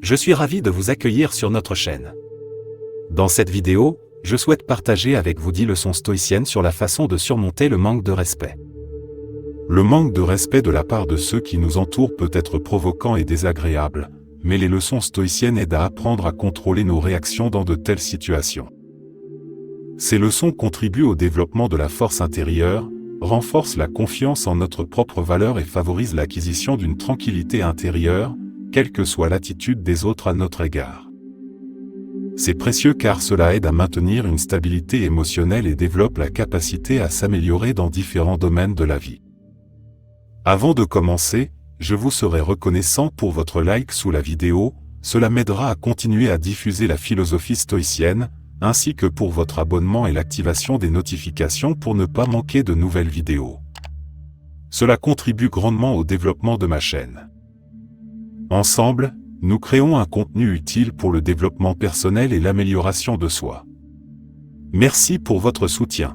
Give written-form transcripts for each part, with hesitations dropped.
Je suis ravi de vous accueillir sur notre chaîne. Dans cette vidéo, je souhaite partager avec vous 10 leçons stoïciennes sur la façon de surmonter le manque de respect. Le manque de respect de la part de ceux qui nous entourent peut être provoquant et désagréable, mais les leçons stoïciennes aident à apprendre à contrôler nos réactions dans de telles situations. Ces leçons contribuent au développement de la force intérieure, renforcent la confiance en notre propre valeur et favorisent l'acquisition d'une tranquillité intérieure, quelle que soit l'attitude des autres à notre égard. C'est précieux car cela aide à maintenir une stabilité émotionnelle et développe la capacité à s'améliorer dans différents domaines de la vie. Avant de commencer, je vous serai reconnaissant pour votre like sous la vidéo, cela m'aidera à continuer à diffuser la philosophie stoïcienne, ainsi que pour votre abonnement et l'activation des notifications pour ne pas manquer de nouvelles vidéos. Cela contribue grandement au développement de ma chaîne. Ensemble, nous créons un contenu utile pour le développement personnel et l'amélioration de soi. Merci pour votre soutien.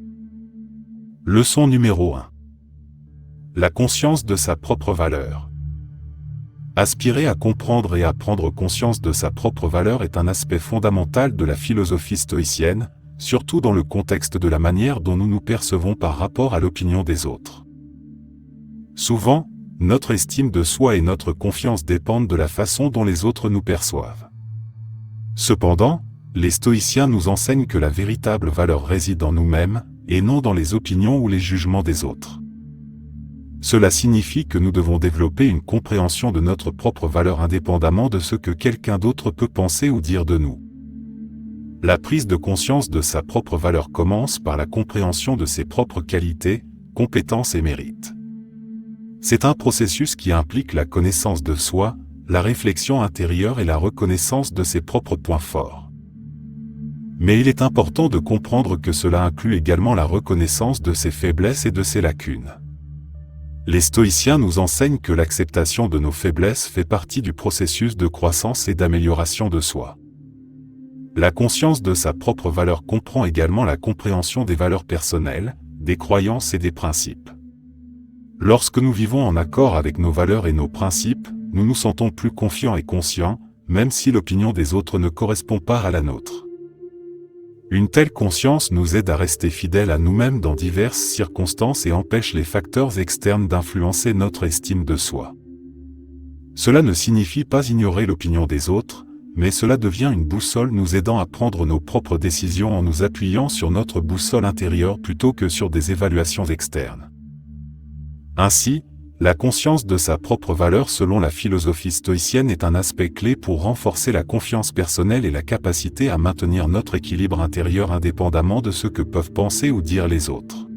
Leçon numéro 1. La conscience de sa propre valeur. Aspirer à comprendre et à prendre conscience de sa propre valeur est un aspect fondamental de la philosophie stoïcienne, surtout dans le contexte de la manière dont nous nous percevons par rapport à l'opinion des autres. Souvent, notre estime de soi et notre confiance dépendent de la façon dont les autres nous perçoivent. Cependant, les stoïciens nous enseignent que la véritable valeur réside en nous-mêmes, et non dans les opinions ou les jugements des autres. Cela signifie que nous devons développer une compréhension de notre propre valeur indépendamment de ce que quelqu'un d'autre peut penser ou dire de nous. La prise de conscience de sa propre valeur commence par la compréhension de ses propres qualités, compétences et mérites. C'est un processus qui implique la connaissance de soi, la réflexion intérieure et la reconnaissance de ses propres points forts. Mais il est important de comprendre que cela inclut également la reconnaissance de ses faiblesses et de ses lacunes. Les stoïciens nous enseignent que l'acceptation de nos faiblesses fait partie du processus de croissance et d'amélioration de soi. La conscience de sa propre valeur comprend également la compréhension des valeurs personnelles, des croyances et des principes. Lorsque nous vivons en accord avec nos valeurs et nos principes, nous nous sentons plus confiants et conscients, même si l'opinion des autres ne correspond pas à la nôtre. Une telle conscience nous aide à rester fidèles à nous-mêmes dans diverses circonstances et empêche les facteurs externes d'influencer notre estime de soi. Cela ne signifie pas ignorer l'opinion des autres, mais cela devient une boussole nous aidant à prendre nos propres décisions en nous appuyant sur notre boussole intérieure plutôt que sur des évaluations externes. Ainsi, la conscience de sa propre valeur selon la philosophie stoïcienne est un aspect clé pour renforcer la confiance personnelle et la capacité à maintenir notre équilibre intérieur indépendamment de ce que peuvent penser ou dire les autres.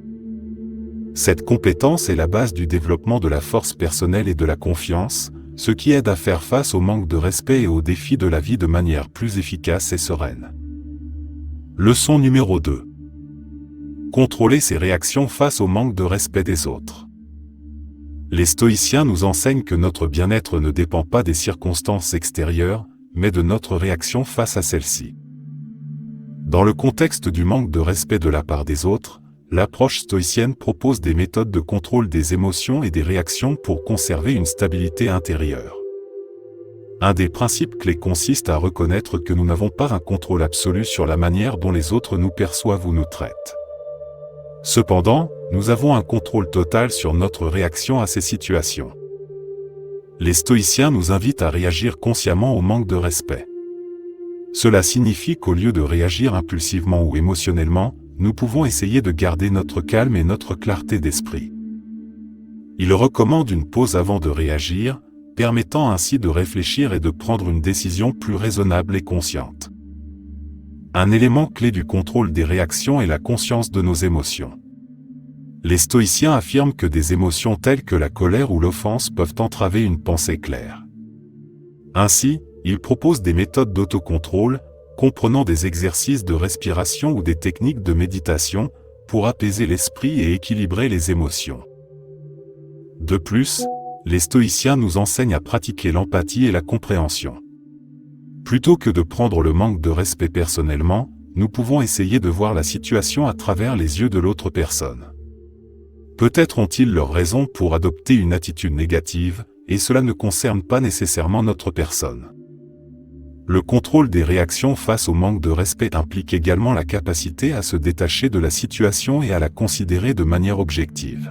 Cette compétence est la base du développement de la force personnelle et de la confiance, ce qui aide à faire face au manque de respect et aux défis de la vie de manière plus efficace et sereine. Leçon numéro 2. Contrôler ses réactions face au manque de respect des autres. Les stoïciens nous enseignent que notre bien-être ne dépend pas des circonstances extérieures, mais de notre réaction face à celles-ci. Dans le contexte du manque de respect de la part des autres, l'approche stoïcienne propose des méthodes de contrôle des émotions et des réactions pour conserver une stabilité intérieure. Un des principes clés consiste à reconnaître que nous n'avons pas un contrôle absolu sur la manière dont les autres nous perçoivent ou nous traitent. Cependant, nous avons un contrôle total sur notre réaction à ces situations. Les stoïciens nous invitent à réagir consciemment au manque de respect. Cela signifie qu'au lieu de réagir impulsivement ou émotionnellement, nous pouvons essayer de garder notre calme et notre clarté d'esprit. Ils recommandent une pause avant de réagir, permettant ainsi de réfléchir et de prendre une décision plus raisonnable et consciente. Un élément clé du contrôle des réactions est la conscience de nos émotions. Les stoïciens affirment que des émotions telles que la colère ou l'offense peuvent entraver une pensée claire. Ainsi, ils proposent des méthodes d'autocontrôle, comprenant des exercices de respiration ou des techniques de méditation, pour apaiser l'esprit et équilibrer les émotions. De plus, les stoïciens nous enseignent à pratiquer l'empathie et la compréhension. Plutôt que de prendre le manque de respect personnellement, nous pouvons essayer de voir la situation à travers les yeux de l'autre personne. Peut-être ont-ils leur raison pour adopter une attitude négative, et cela ne concerne pas nécessairement notre personne. Le contrôle des réactions face au manque de respect implique également la capacité à se détacher de la situation et à la considérer de manière objective.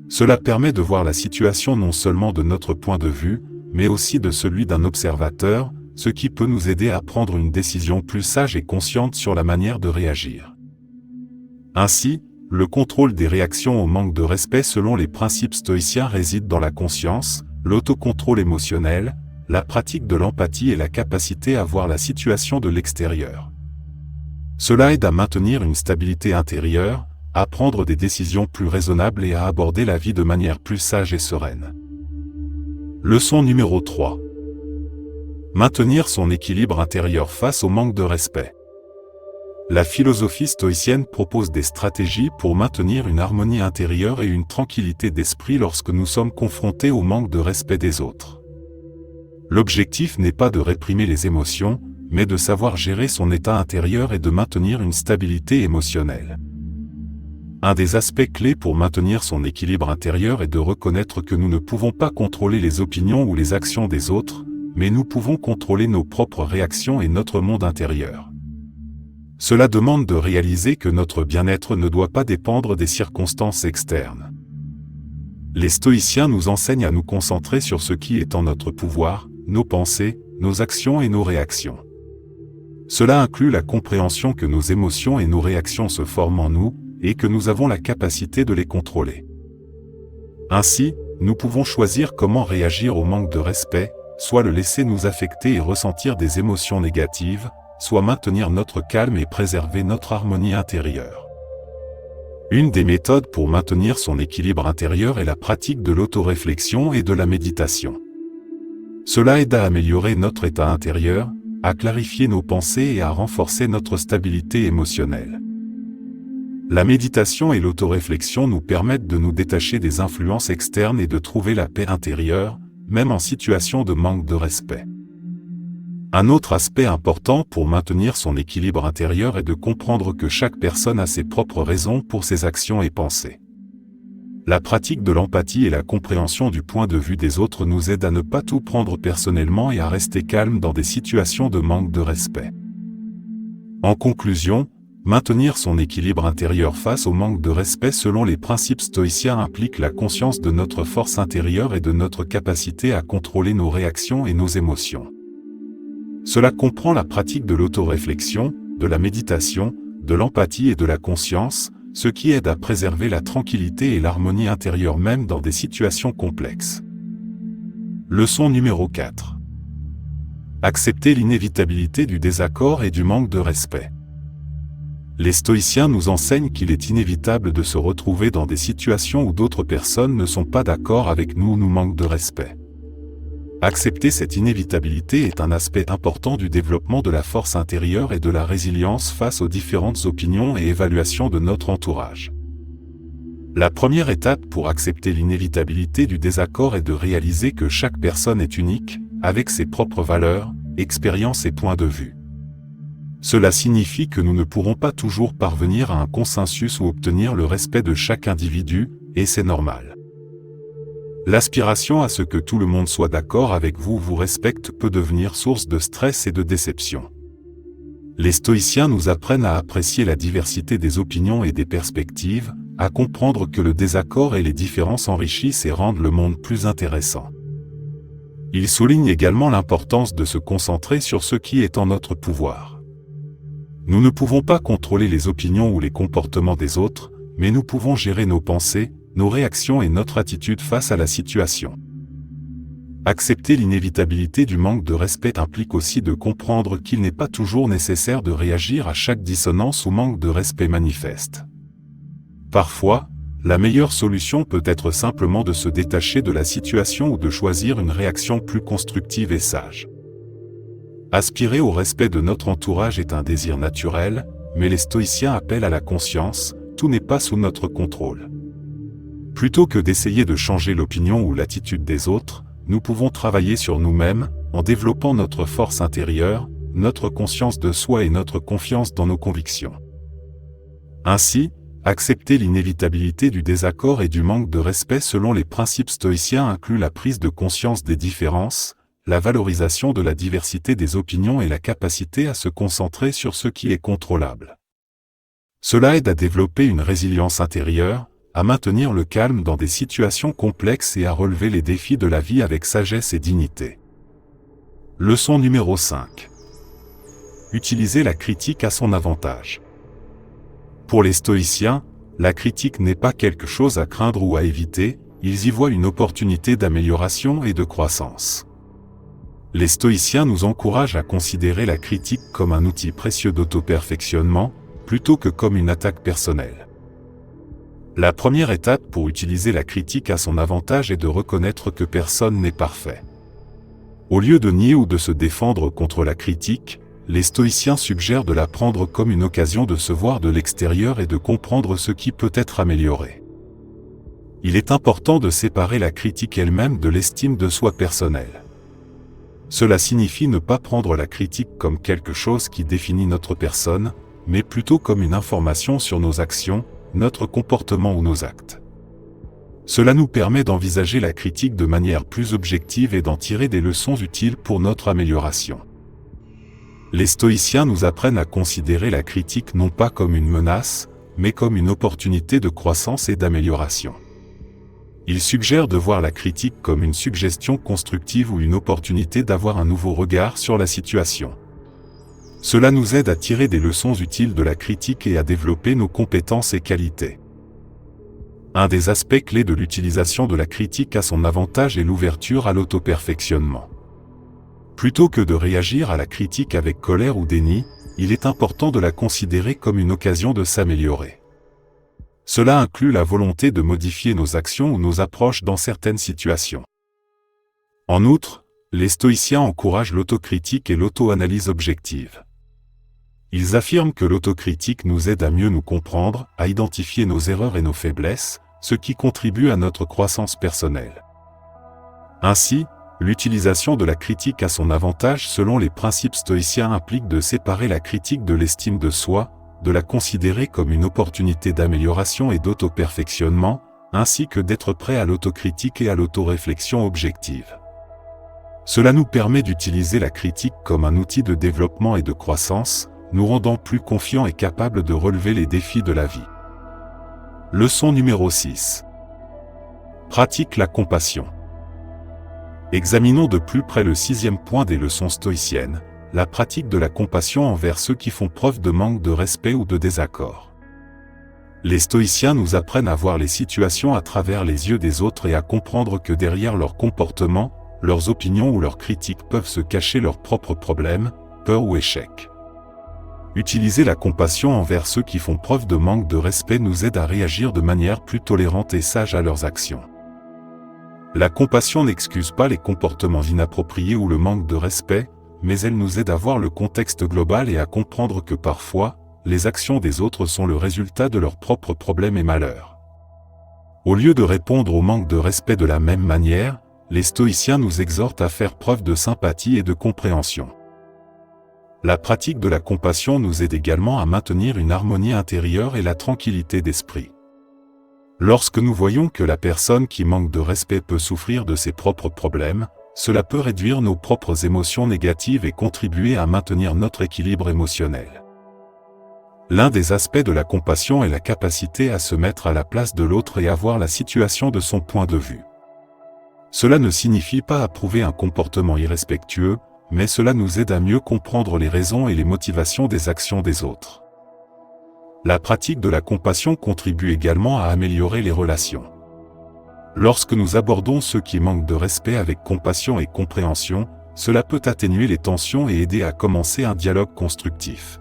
Cela permet de voir la situation non seulement de notre point de vue, mais aussi de celui d'un observateur, ce qui peut nous aider à prendre une décision plus sage et consciente sur la manière de réagir. Ainsi, le contrôle des réactions au manque de respect selon les principes stoïciens réside dans la conscience, l'autocontrôle émotionnel, la pratique de l'empathie et la capacité à voir la situation de l'extérieur. Cela aide à maintenir une stabilité intérieure, à prendre des décisions plus raisonnables et à aborder la vie de manière plus sage et sereine. Leçon numéro 3. Maintenir son équilibre intérieur face au manque de respect. La philosophie stoïcienne propose des stratégies pour maintenir une harmonie intérieure et une tranquillité d'esprit lorsque nous sommes confrontés au manque de respect des autres. L'objectif n'est pas de réprimer les émotions, mais de savoir gérer son état intérieur et de maintenir une stabilité émotionnelle. Un des aspects clés pour maintenir son équilibre intérieur est de reconnaître que nous ne pouvons pas contrôler les opinions ou les actions des autres, mais nous pouvons contrôler nos propres réactions et notre monde intérieur. Cela demande de réaliser que notre bien-être ne doit pas dépendre des circonstances externes. Les stoïciens nous enseignent à nous concentrer sur ce qui est en notre pouvoir, nos pensées, nos actions et nos réactions. Cela inclut la compréhension que nos émotions et nos réactions se forment en nous, et que nous avons la capacité de les contrôler. Ainsi, nous pouvons choisir comment réagir au manque de respect, soit le laisser nous affecter et ressentir des émotions négatives, soit maintenir notre calme et préserver notre harmonie intérieure. Une des méthodes pour maintenir son équilibre intérieur est la pratique de l'autoréflexion et de la méditation. Cela aide à améliorer notre état intérieur, à clarifier nos pensées et à renforcer notre stabilité émotionnelle. La méditation et l'autoréflexion nous permettent de nous détacher des influences externes et de trouver la paix intérieure, même en situation de manque de respect. Un autre aspect important pour maintenir son équilibre intérieur est de comprendre que chaque personne a ses propres raisons pour ses actions et pensées. La pratique de l'empathie et la compréhension du point de vue des autres nous aident à ne pas tout prendre personnellement et à rester calme dans des situations de manque de respect. En conclusion, maintenir son équilibre intérieur face au manque de respect selon les principes stoïciens implique la conscience de notre force intérieure et de notre capacité à contrôler nos réactions et nos émotions. Cela comprend la pratique de l'autoréflexion, de la méditation, de l'empathie et de la conscience, ce qui aide à préserver la tranquillité et l'harmonie intérieure même dans des situations complexes. Leçon numéro 4. Accepter l'inévitabilité du désaccord et du manque de respect. Les stoïciens nous enseignent qu'il est inévitable de se retrouver dans des situations où d'autres personnes ne sont pas d'accord avec nous ou nous manquent de respect. Accepter cette inévitabilité est un aspect important du développement de la force intérieure et de la résilience face aux différentes opinions et évaluations de notre entourage. La première étape pour accepter l'inévitabilité du désaccord est de réaliser que chaque personne est unique, avec ses propres valeurs, expériences et points de vue. Cela signifie que nous ne pourrons pas toujours parvenir à un consensus ou obtenir le respect de chaque individu, et c'est normal. L'aspiration à ce que tout le monde soit d'accord avec vous ou vous respecte peut devenir source de stress et de déception. Les stoïciens nous apprennent à apprécier la diversité des opinions et des perspectives, à comprendre que le désaccord et les différences enrichissent et rendent le monde plus intéressant. Ils soulignent également l'importance de se concentrer sur ce qui est en notre pouvoir. Nous ne pouvons pas contrôler les opinions ou les comportements des autres, mais nous pouvons gérer nos pensées, nos réactions et notre attitude face à la situation. Accepter l'inévitabilité du manque de respect implique aussi de comprendre qu'il n'est pas toujours nécessaire de réagir à chaque dissonance ou manque de respect manifeste. Parfois, la meilleure solution peut être simplement de se détacher de la situation ou de choisir une réaction plus constructive et sage. Aspirer au respect de notre entourage est un désir naturel, mais les stoïciens appellent à la conscience, tout n'est pas sous notre contrôle. Plutôt que d'essayer de changer l'opinion ou l'attitude des autres, nous pouvons travailler sur nous-mêmes, en développant notre force intérieure, notre conscience de soi et notre confiance dans nos convictions. Ainsi, accepter l'inévitabilité du désaccord et du manque de respect selon les principes stoïciens inclut la prise de conscience des différences, la valorisation de la diversité des opinions et la capacité à se concentrer sur ce qui est contrôlable. Cela aide à développer une résilience intérieure, à maintenir le calme dans des situations complexes et à relever les défis de la vie avec sagesse et dignité. Leçon numéro 5. Utiliser la critique à son avantage. Pour les stoïciens, la critique n'est pas quelque chose à craindre ou à éviter, ils y voient une opportunité d'amélioration et de croissance. Les stoïciens nous encouragent à considérer la critique comme un outil précieux d'auto-perfectionnement, plutôt que comme une attaque personnelle. La première étape pour utiliser la critique à son avantage est de reconnaître que personne n'est parfait. Au lieu de nier ou de se défendre contre la critique, les stoïciens suggèrent de la prendre comme une occasion de se voir de l'extérieur et de comprendre ce qui peut être amélioré. Il est important de séparer la critique elle-même de l'estime de soi personnelle. Cela signifie ne pas prendre la critique comme quelque chose qui définit notre personne, mais plutôt comme une information sur nos actions, notre comportement ou nos actes. Cela nous permet d'envisager la critique de manière plus objective et d'en tirer des leçons utiles pour notre amélioration. Les stoïciens nous apprennent à considérer la critique non pas comme une menace, mais comme une opportunité de croissance et d'amélioration. Ils suggèrent de voir la critique comme une suggestion constructive ou une opportunité d'avoir un nouveau regard sur la situation. Cela nous aide à tirer des leçons utiles de la critique et à développer nos compétences et qualités. Un des aspects clés de l'utilisation de la critique à son avantage est l'ouverture à l'auto-perfectionnement. Plutôt que de réagir à la critique avec colère ou déni, il est important de la considérer comme une occasion de s'améliorer. Cela inclut la volonté de modifier nos actions ou nos approches dans certaines situations. En outre, les stoïciens encouragent l'autocritique et l'auto-analyse objective. Ils affirment que l'autocritique nous aide à mieux nous comprendre, à identifier nos erreurs et nos faiblesses, ce qui contribue à notre croissance personnelle. Ainsi, l'utilisation de la critique à son avantage selon les principes stoïciens implique de séparer la critique de l'estime de soi, de la considérer comme une opportunité d'amélioration et d'auto-perfectionnement, ainsi que d'être prêt à l'autocritique et à l'autoréflexion objective. Cela nous permet d'utiliser la critique comme un outil de développement et de croissance, nous rendant plus confiants et capables de relever les défis de la vie. Leçon numéro 6. Pratique la compassion. Examinons de plus près le 6e point des leçons stoïciennes, la pratique de la compassion envers ceux qui font preuve de manque de respect ou de désaccord. Les stoïciens nous apprennent à voir les situations à travers les yeux des autres et à comprendre que derrière leur comportement, leurs opinions ou leurs critiques peuvent se cacher leurs propres problèmes, peurs ou échecs. Utiliser la compassion envers ceux qui font preuve de manque de respect nous aide à réagir de manière plus tolérante et sage à leurs actions. La compassion n'excuse pas les comportements inappropriés ou le manque de respect, mais elle nous aide à voir le contexte global et à comprendre que parfois, les actions des autres sont le résultat de leurs propres problèmes et malheurs. Au lieu de répondre au manque de respect de la même manière, les stoïciens nous exhortent à faire preuve de sympathie et de compréhension. La pratique de la compassion nous aide également à maintenir une harmonie intérieure et la tranquillité d'esprit. Lorsque nous voyons que la personne qui manque de respect peut souffrir de ses propres problèmes, cela peut réduire nos propres émotions négatives et contribuer à maintenir notre équilibre émotionnel. L'un des aspects de la compassion est la capacité à se mettre à la place de l'autre et à voir la situation de son point de vue. Cela ne signifie pas approuver un comportement irrespectueux, mais cela nous aide à mieux comprendre les raisons et les motivations des actions des autres. La pratique de la compassion contribue également à améliorer les relations. Lorsque nous abordons ceux qui manquent de respect avec compassion et compréhension, cela peut atténuer les tensions et aider à commencer un dialogue constructif.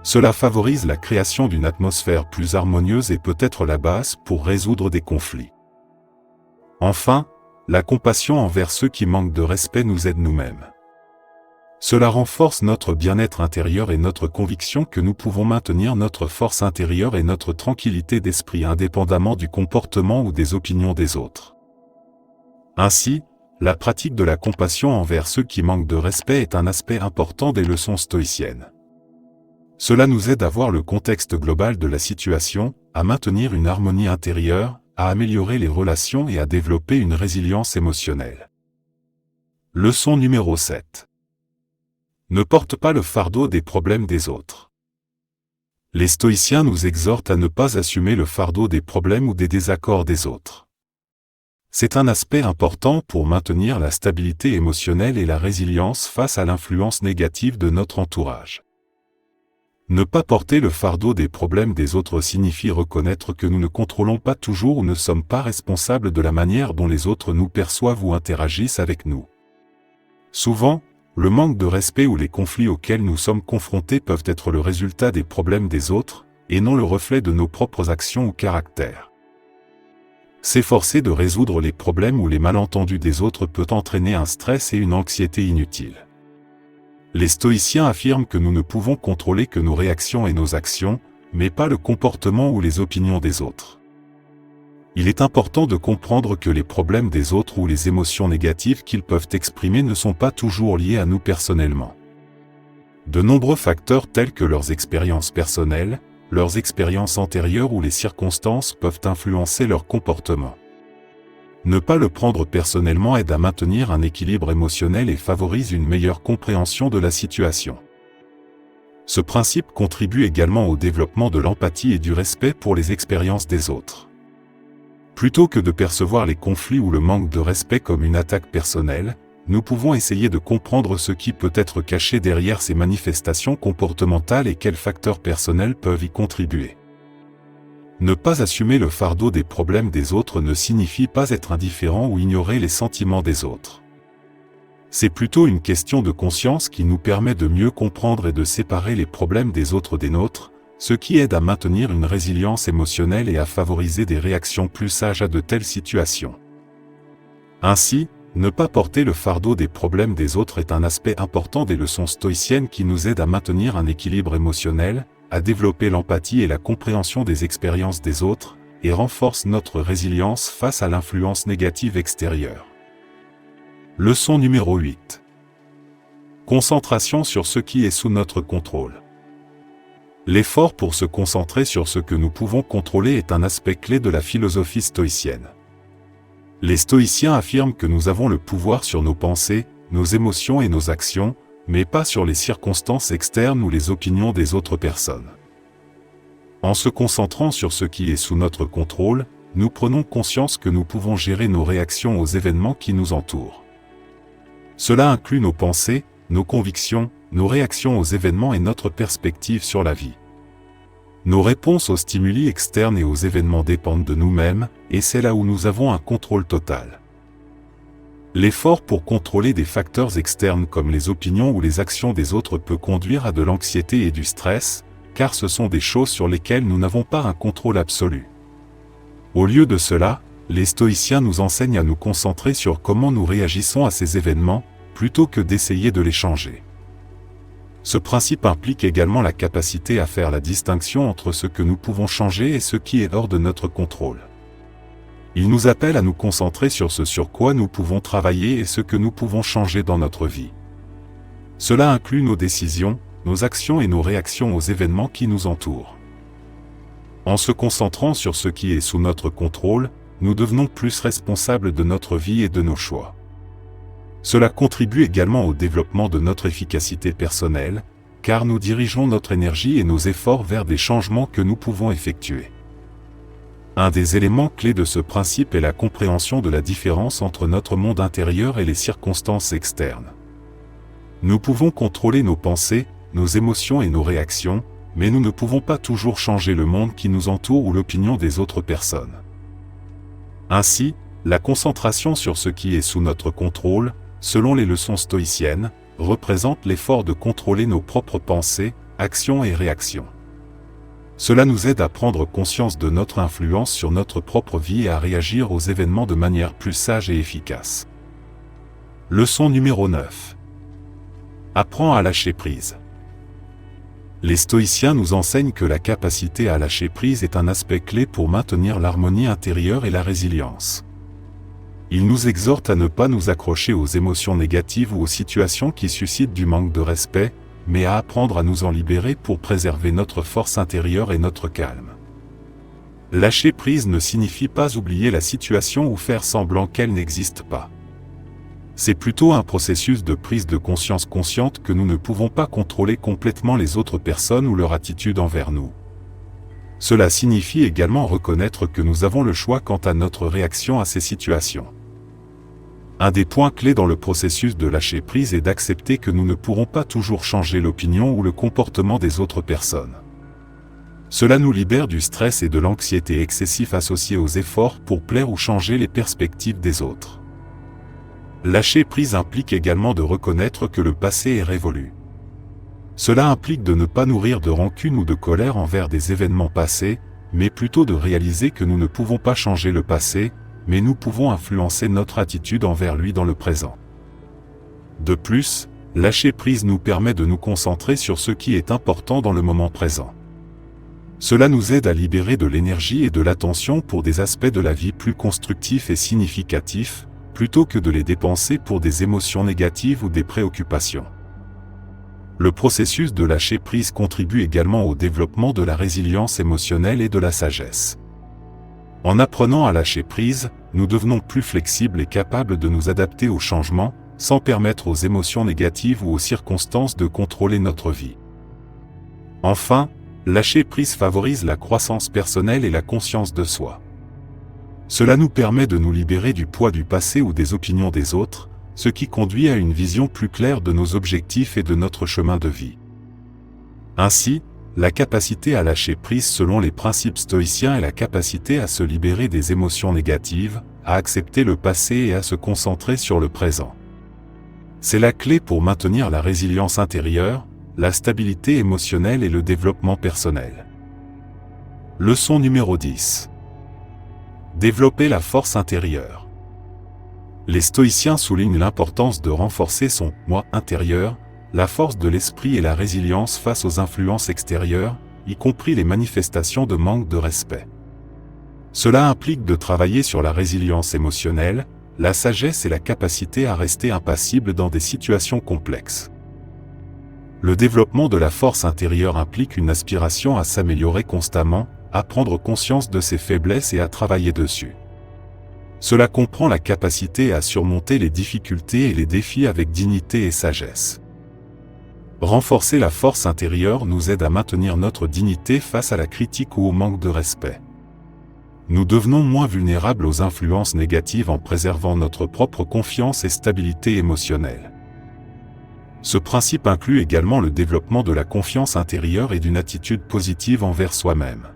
Cela favorise la création d'une atmosphère plus harmonieuse et peut être la base pour résoudre des conflits. Enfin, la compassion envers ceux qui manquent de respect nous aide nous-mêmes. Cela renforce notre bien-être intérieur et notre conviction que nous pouvons maintenir notre force intérieure et notre tranquillité d'esprit indépendamment du comportement ou des opinions des autres. Ainsi, la pratique de la compassion envers ceux qui manquent de respect est un aspect important des leçons stoïciennes. Cela nous aide à voir le contexte global de la situation, à maintenir une harmonie intérieure, à améliorer les relations et à développer une résilience émotionnelle. Leçon numéro 7. Ne porte pas le fardeau des problèmes des autres. Les stoïciens nous exhortent à ne pas assumer le fardeau des problèmes ou des désaccords des autres. C'est un aspect important pour maintenir la stabilité émotionnelle et la résilience face à l'influence négative de notre entourage. Ne pas porter le fardeau des problèmes des autres signifie reconnaître que nous ne contrôlons pas toujours ou ne sommes pas responsables de la manière dont les autres nous perçoivent ou interagissent avec nous. Souvent, le manque de respect ou les conflits auxquels nous sommes confrontés peuvent être le résultat des problèmes des autres, et non le reflet de nos propres actions ou caractères. S'efforcer de résoudre les problèmes ou les malentendus des autres peut entraîner un stress et une anxiété inutiles. Les stoïciens affirment que nous ne pouvons contrôler que nos réactions et nos actions, mais pas le comportement ou les opinions des autres. Il est important de comprendre que les problèmes des autres ou les émotions négatives qu'ils peuvent exprimer ne sont pas toujours liés à nous personnellement. De nombreux facteurs tels que leurs expériences personnelles, leurs expériences antérieures ou les circonstances peuvent influencer leur comportement. Ne pas le prendre personnellement aide à maintenir un équilibre émotionnel et favorise une meilleure compréhension de la situation. Ce principe contribue également au développement de l'empathie et du respect pour les expériences des autres. Plutôt que de percevoir les conflits ou le manque de respect comme une attaque personnelle, nous pouvons essayer de comprendre ce qui peut être caché derrière ces manifestations comportementales et quels facteurs personnels peuvent y contribuer. Ne pas assumer le fardeau des problèmes des autres ne signifie pas être indifférent ou ignorer les sentiments des autres. C'est plutôt une question de conscience qui nous permet de mieux comprendre et de séparer les problèmes des autres des nôtres, ce qui aide à maintenir une résilience émotionnelle et à favoriser des réactions plus sages à de telles situations. Ainsi, ne pas porter le fardeau des problèmes des autres est un aspect important des leçons stoïciennes qui nous aident à maintenir un équilibre émotionnel, à développer l'empathie et la compréhension des expériences des autres, et renforce notre résilience face à l'influence négative extérieure. Leçon numéro 8. Concentration sur ce qui est sous notre contrôle. L'effort pour se concentrer sur ce que nous pouvons contrôler est un aspect clé de la philosophie stoïcienne. Les stoïciens affirment que nous avons le pouvoir sur nos pensées, nos émotions et nos actions, mais pas sur les circonstances externes ou les opinions des autres personnes. En se concentrant sur ce qui est sous notre contrôle, nous prenons conscience que nous pouvons gérer nos réactions aux événements qui nous entourent. Cela inclut nos pensées, nos convictions, nos réactions aux événements et notre perspective sur la vie. Nos réponses aux stimuli externes et aux événements dépendent de nous-mêmes, et c'est là où nous avons un contrôle total. L'effort pour contrôler des facteurs externes comme les opinions ou les actions des autres peut conduire à de l'anxiété et du stress, car ce sont des choses sur lesquelles nous n'avons pas un contrôle absolu. Au lieu de cela, les stoïciens nous enseignent à nous concentrer sur comment nous réagissons à ces événements, plutôt que d'essayer de les changer. Ce principe implique également la capacité à faire la distinction entre ce que nous pouvons changer et ce qui est hors de notre contrôle. Il nous appelle à nous concentrer sur ce sur quoi nous pouvons travailler et ce que nous pouvons changer dans notre vie. Cela inclut nos décisions, nos actions et nos réactions aux événements qui nous entourent. En se concentrant sur ce qui est sous notre contrôle, nous devenons plus responsables de notre vie et de nos choix. Cela contribue également au développement de notre efficacité personnelle, car nous dirigeons notre énergie et nos efforts vers des changements que nous pouvons effectuer. Un des éléments clés de ce principe est la compréhension de la différence entre notre monde intérieur et les circonstances externes. Nous pouvons contrôler nos pensées, nos émotions et nos réactions, mais nous ne pouvons pas toujours changer le monde qui nous entoure ou l'opinion des autres personnes. Ainsi, la concentration sur ce qui est sous notre contrôle, selon les leçons stoïciennes, représente l'effort de contrôler nos propres pensées, actions et réactions. Cela nous aide à prendre conscience de notre influence sur notre propre vie et à réagir aux événements de manière plus sage et efficace. Leçon numéro 9. Apprends à lâcher prise. Les stoïciens nous enseignent que la capacité à lâcher prise est un aspect clé pour maintenir l'harmonie intérieure et la résilience. Ils nous exhortent à ne pas nous accrocher aux émotions négatives ou aux situations qui suscitent du manque de respect, mais à apprendre à nous en libérer pour préserver notre force intérieure et notre calme. Lâcher prise ne signifie pas oublier la situation ou faire semblant qu'elle n'existe pas. C'est plutôt un processus de prise de conscience consciente que nous ne pouvons pas contrôler complètement les autres personnes ou leur attitude envers nous. Cela signifie également reconnaître que nous avons le choix quant à notre réaction à ces situations. Un des points clés dans le processus de lâcher prise est d'accepter que nous ne pourrons pas toujours changer l'opinion ou le comportement des autres personnes. Cela nous libère du stress et de l'anxiété excessifs associés aux efforts pour plaire ou changer les perspectives des autres. Lâcher prise implique également de reconnaître que le passé est révolu. Cela implique de ne pas nourrir de rancune ou de colère envers des événements passés, mais plutôt de réaliser que nous ne pouvons pas changer le passé, mais nous pouvons influencer notre attitude envers lui dans le présent. De plus, lâcher prise nous permet de nous concentrer sur ce qui est important dans le moment présent. Cela nous aide à libérer de l'énergie et de l'attention pour des aspects de la vie plus constructifs et significatifs, plutôt que de les dépenser pour des émotions négatives ou des préoccupations. Le processus de lâcher prise contribue également au développement de la résilience émotionnelle et de la sagesse. En apprenant à lâcher prise, nous devenons plus flexibles et capables de nous adapter aux changements, sans permettre aux émotions négatives ou aux circonstances de contrôler notre vie. Enfin, lâcher prise favorise la croissance personnelle et la conscience de soi. Cela nous permet de nous libérer du poids du passé ou des opinions des autres, ce qui conduit à une vision plus claire de nos objectifs et de notre chemin de vie. Ainsi, la capacité à lâcher prise selon les principes stoïciens est la capacité à se libérer des émotions négatives, à accepter le passé et à se concentrer sur le présent. C'est la clé pour maintenir la résilience intérieure, la stabilité émotionnelle et le développement personnel. Leçon numéro 10. Développer la force intérieure. Les stoïciens soulignent l'importance de renforcer son « moi » intérieur, la force de l'esprit et la résilience face aux influences extérieures, y compris les manifestations de manque de respect. Cela implique de travailler sur la résilience émotionnelle, la sagesse et la capacité à rester impassible dans des situations complexes. Le développement de la force intérieure implique une aspiration à s'améliorer constamment, à prendre conscience de ses faiblesses et à travailler dessus. Cela comprend la capacité à surmonter les difficultés et les défis avec dignité et sagesse. Renforcer la force intérieure nous aide à maintenir notre dignité face à la critique ou au manque de respect. Nous devenons moins vulnérables aux influences négatives en préservant notre propre confiance et stabilité émotionnelle. Ce principe inclut également le développement de la confiance intérieure et d'une attitude positive envers soi-même.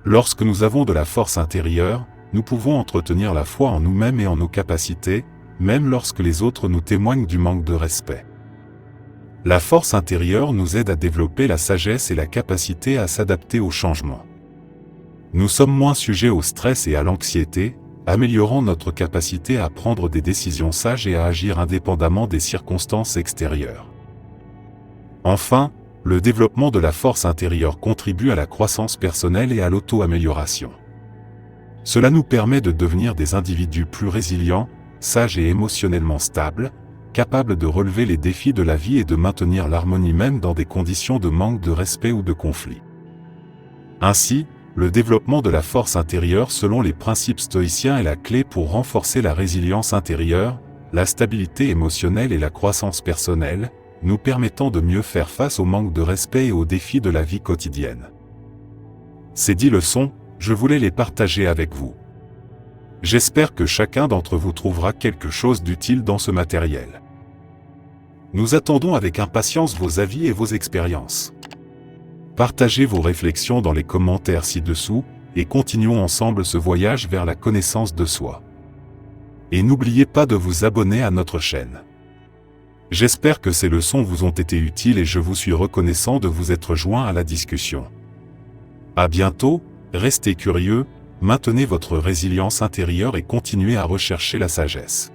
Lorsque nous avons de la force intérieure, nous pouvons entretenir la foi en nous-mêmes et en nos capacités, même lorsque les autres nous témoignent du manque de respect. La force intérieure nous aide à développer la sagesse et la capacité à s'adapter aux changements. Nous sommes moins sujets au stress et à l'anxiété, améliorant notre capacité à prendre des décisions sages et à agir indépendamment des circonstances extérieures. Enfin, le développement de la force intérieure contribue à la croissance personnelle et à l'auto-amélioration. Cela nous permet de devenir des individus plus résilients, sages et émotionnellement stables, capables de relever les défis de la vie et de maintenir l'harmonie même dans des conditions de manque de respect ou de conflit. Ainsi, le développement de la force intérieure selon les principes stoïciens est la clé pour renforcer la résilience intérieure, la stabilité émotionnelle et la croissance personnelle, nous permettant de mieux faire face au manque de respect et aux défis de la vie quotidienne. Ces 10 leçons, je voulais les partager avec vous. J'espère que chacun d'entre vous trouvera quelque chose d'utile dans ce matériel. Nous attendons avec impatience vos avis et vos expériences. Partagez vos réflexions dans les commentaires ci-dessous, et continuons ensemble ce voyage vers la connaissance de soi. Et n'oubliez pas de vous abonner à notre chaîne. J'espère que ces leçons vous ont été utiles et je vous suis reconnaissant de vous être joint à la discussion. À bientôt, restez curieux, maintenez votre résilience intérieure et continuez à rechercher la sagesse.